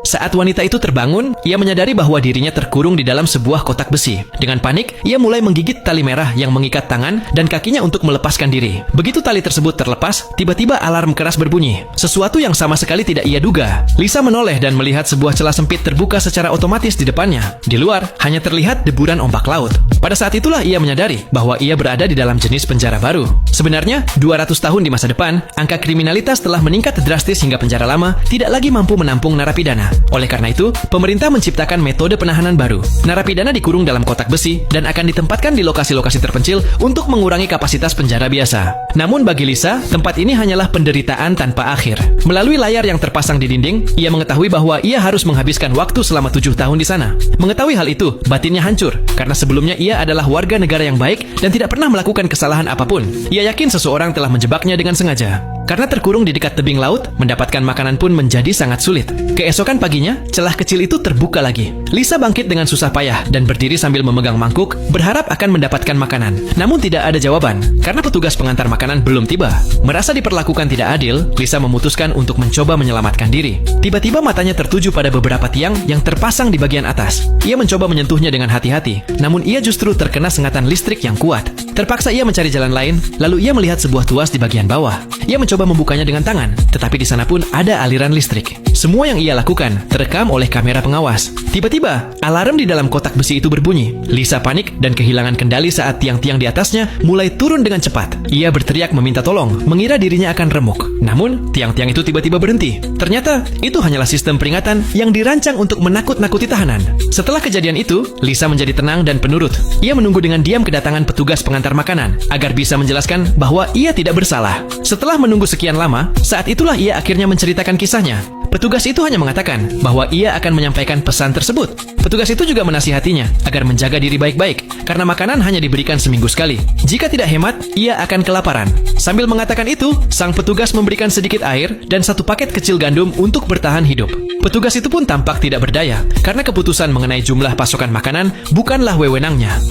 Saat wanita itu terbangun, ia menyadari bahwa dirinya terkurung di dalam sebuah kotak besi. Dengan panik, ia mulai menggigit tali merah yang mengikat tangan dan kakinya untuk melepaskan diri. Begitu tali tersebut terlepas, tiba-tiba alarm keras berbunyi. Sesuatu yang sama sekali tidak ia duga. Lisa menoleh dan melihat sebuah celah sempit terbuka secara otomatis di depannya. Di luar, hanya terlihat deburan ombak laut. Pada saat itulah ia menyadari bahwa ia berada di dalam jenis penjara baru. Sebenarnya, 200 tahun di masa depan, angka kriminalitas telah meningkat drastis hingga penjara lama tidak lagi mampu menampung narapidana. Oleh karena itu, pemerintah menciptakan metode penahanan baru. Narapidana dikurung dalam kotak besi dan akan ditempatkan di lokasi-lokasi terpencil untuk mengurangi kapasitas penjara biasa. Namun bagi Lisa, tempat ini hanyalah penderitaan tanpa akhir. Melalui layar yang terpasang di dinding, ia mengetahui bahwa ia harus menghabiskan waktu selama 7 tahun di sana. Mengetahui hal itu, batinnya hancur, karena sebelumnya ia adalah warga negara yang baik dan tidak pernah melakukan kesalahan apapun. Ia yakin seseorang telah menjebaknya dengan sengaja. Karena terkurung di dekat tebing laut, mendapatkan makanan pun menjadi sangat sulit. Keesokan paginya, celah kecil itu terbuka lagi. Lisa bangkit dengan susah payah dan berdiri sambil memegang mangkuk, berharap akan mendapatkan makanan. Namun tidak ada jawaban, karena petugas pengantar makanan belum tiba. Merasa diperlakukan tidak adil, Lisa memutuskan untuk mencoba menyelamatkan diri. Tiba-tiba matanya tertuju pada beberapa tiang yang terpasang di bagian atas. Ia mencoba menyentuhnya dengan hati-hati, namun ia justru terkena sengatan listrik yang kuat. Terpaksa ia mencari jalan lain, lalu ia melihat sebuah tuas di bagian bawah. Ia mencoba membukanya dengan tangan, tetapi di sana pun ada aliran listrik. Semua yang ia lakukan terekam oleh kamera pengawas. Tiba-tiba, alarm di dalam kotak besi itu berbunyi. Lisa panik dan kehilangan kendali saat tiang-tiang di atasnya mulai turun dengan cepat. Ia berteriak meminta tolong, mengira dirinya akan remuk. Namun, tiang-tiang itu tiba-tiba berhenti. Ternyata, itu hanyalah sistem peringatan yang dirancang untuk menakut-nakuti tahanan. Setelah kejadian itu, Lisa menjadi tenang dan penurut. Ia menunggu dengan diam kedatangan petugas pengantar makanan, agar bisa menjelaskan bahwa ia tidak bersalah. Setelah menunggu sekian lama, saat itulah ia akhirnya menceritakan kisahnya. Petugas itu hanya mengatakan bahwa ia akan menyampaikan pesan tersebut. Petugas itu juga menasihatinya agar menjaga diri baik-baik, karena makanan hanya diberikan seminggu sekali. Jika tidak hemat, ia akan kelaparan. Sambil mengatakan itu, sang petugas memberikan sedikit air dan satu paket kecil gandum untuk bertahan hidup. Petugas itu pun tampak tidak berdaya, karena keputusan mengenai jumlah pasokan makanan bukanlah wewenangnya.